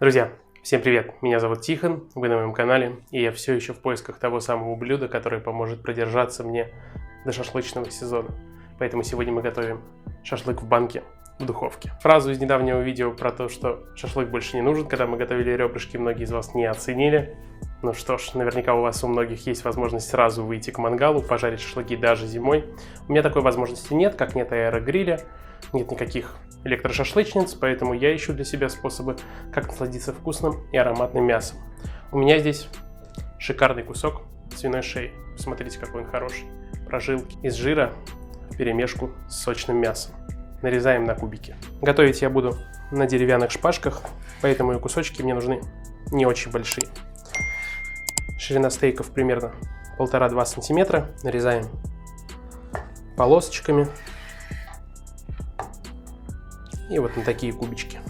Друзья, всем привет! Меня зовут Тихон, вы на моем канале, и я все еще в поисках того самого блюда, которое поможет продержаться мне до шашлычного сезона. Поэтому сегодня мы готовим шашлык в банке, в духовке. Фразу из недавнего видео про то, что шашлык больше не нужен, когда мы готовили ребрышки, многие из вас не оценили. Ну что ж, наверняка у вас у многих есть возможность сразу выйти к мангалу, пожарить шашлыки даже зимой. У меня такой возможности нет, как нет аэрогриля, нет никаких электрошашлычниц, поэтому я ищу для себя способы, как насладиться вкусным и ароматным мясом. У меня здесь шикарный кусок свиной шеи. Посмотрите, какой он хороший. Прожилки из жира вперемешку с сочным мясом. Нарезаем на кубики. Готовить я буду на деревянных шпажках, поэтому и кусочки мне нужны не очень большие. Ширина стейков примерно 1,5-2 см. Нарезаем полосочками. И вот на такие кубички.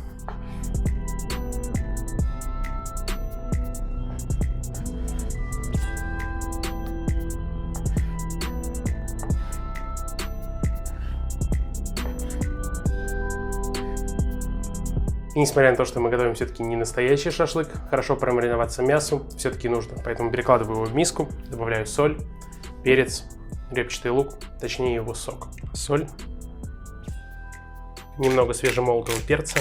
И несмотря на то, что мы готовим все-таки не настоящий шашлык, хорошо промариноваться мясу все-таки нужно. Поэтому перекладываю его в миску, добавляю соль, перец, репчатый лук, точнее его сок. Соль. Немного свежемолотого перца.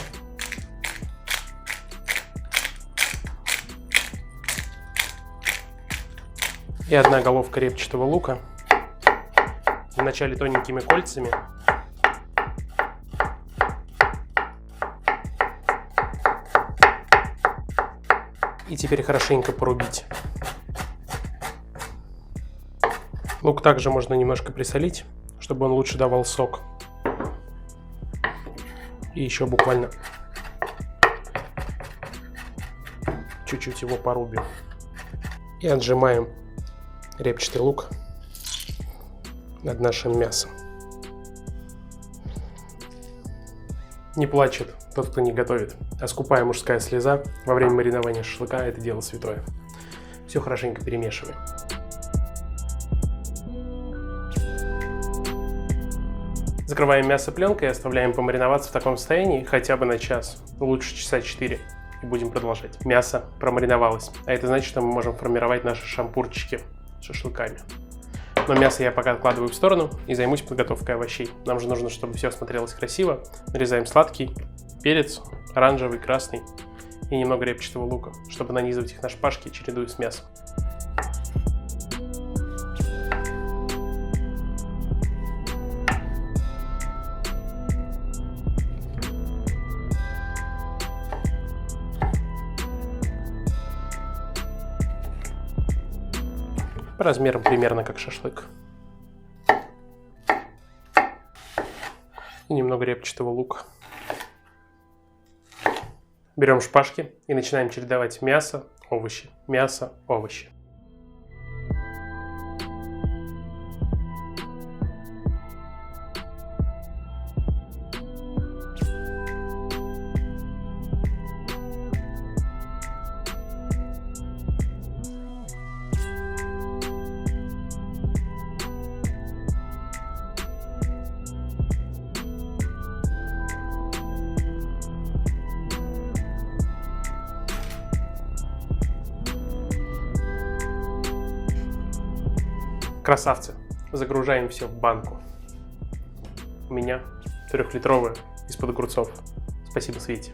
И 1 головка репчатого лука. Вначале тоненькими кольцами. И теперь хорошенько порубить. Лук также можно немножко присолить, чтобы он лучше давал сок. И еще буквально чуть-чуть его порубим. И отжимаем репчатый лук над нашим мясом. Не плачет тот, кто не готовит, а скупая мужская слеза во время маринования шашлыка – это дело святое. Все хорошенько перемешиваем. Закрываем мясо пленкой и оставляем помариноваться в таком состоянии хотя бы на час, лучше часа 4. И будем продолжать. Мясо промариновалось, а это значит, что мы можем формировать наши шампурчики с шашлыками. Но мясо я пока откладываю в сторону и займусь подготовкой овощей. Нам же нужно, чтобы все смотрелось красиво. Нарезаем сладкий перец, оранжевый, красный и немного репчатого лука, чтобы нанизывать их на шпажки, чередуя с мясом. По размерам примерно как шашлык. И немного репчатого лука. Берем шпажки и начинаем чередовать мясо, овощи, мясо, овощи. Красавцы! Загружаем все в банку. У меня 3-литровая из-под огурцов. Спасибо, Свете.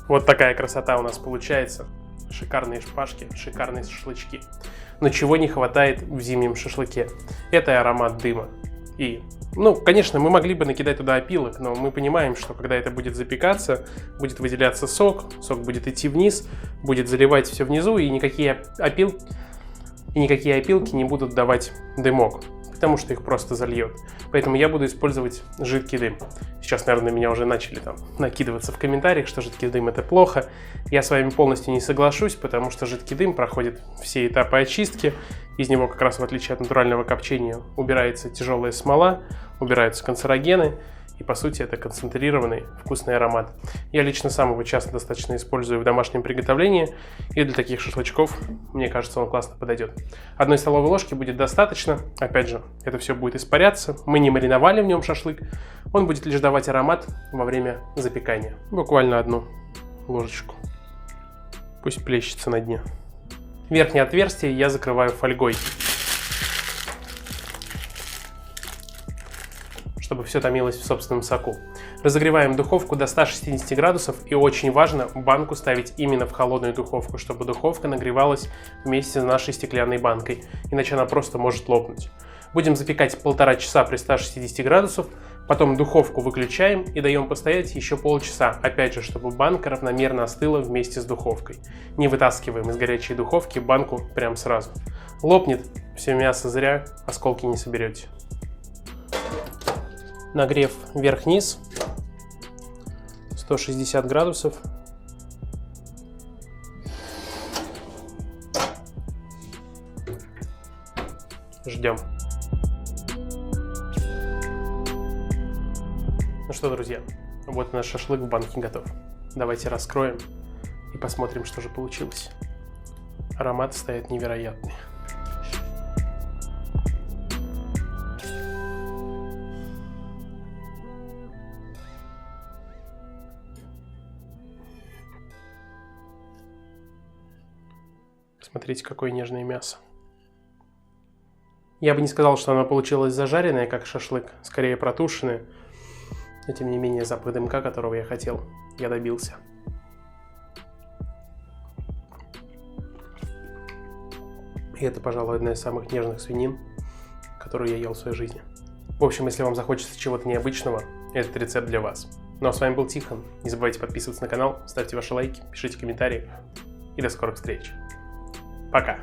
Вот такая красота у нас получается. Шикарные шпажки, шикарные шашлычки. Но чего не хватает в зимнем шашлыке? Это аромат дыма. И, конечно, мы могли бы накидать туда опилок, но мы понимаем, что когда это будет запекаться, будет выделяться сок будет идти вниз, будет заливать все внизу, и никакие опилки не будут давать дымок, потому что их просто зальет. Поэтому я буду использовать жидкий дым. Сейчас, наверное, меня уже начали накидываться в комментариях, что жидкий дым это плохо. Я с вами полностью не соглашусь, потому что жидкий дым проходит все этапы очистки. Из него как раз в отличие от натурального копчения убирается тяжелая смола, убираются канцерогены, И по сути это концентрированный вкусный аромат. Я лично сам его часто достаточно использую в домашнем приготовлении. И для таких шашлычков, мне кажется, он классно подойдет. 1 столовой ложки будет достаточно. Опять же, это все будет испаряться. Мы не мариновали в нем шашлык. Он будет лишь давать аромат во время запекания. Буквально 1 ложечку. Пусть плещется на дне. Верхнее отверстие я закрываю фольгой, чтобы все томилось в собственном соку. Разогреваем духовку до 160 градусов, и очень важно банку ставить именно в холодную духовку, чтобы духовка нагревалась вместе с нашей стеклянной банкой, иначе она просто может лопнуть. Будем запекать 1,5 часа при 160 градусов, потом духовку выключаем и даем постоять еще полчаса, опять же, чтобы банка равномерно остыла вместе с духовкой. Не вытаскиваем из горячей духовки банку прям сразу. Лопнет все мясо зря, осколки не соберете. Нагрев вверх-вниз, 160 градусов. Ждем. Ну что, друзья, вот наш шашлык в банке готов. Давайте раскроем и посмотрим, что же получилось. Ароматы стоят невероятные. Смотрите, какое нежное мясо. Я бы не сказал, что оно получилось зажаренное, как шашлык, скорее протушенное. Но тем не менее запах дымка, которого я хотел, я добился. И это, пожалуй, одна из самых нежных свинин, которую я ел в своей жизни. В общем, если вам захочется чего-то необычного, этот рецепт для вас. Ну а с вами был Тихон. Не забывайте подписываться на канал, ставьте ваши лайки, пишите комментарии. И до скорых встреч. Пока.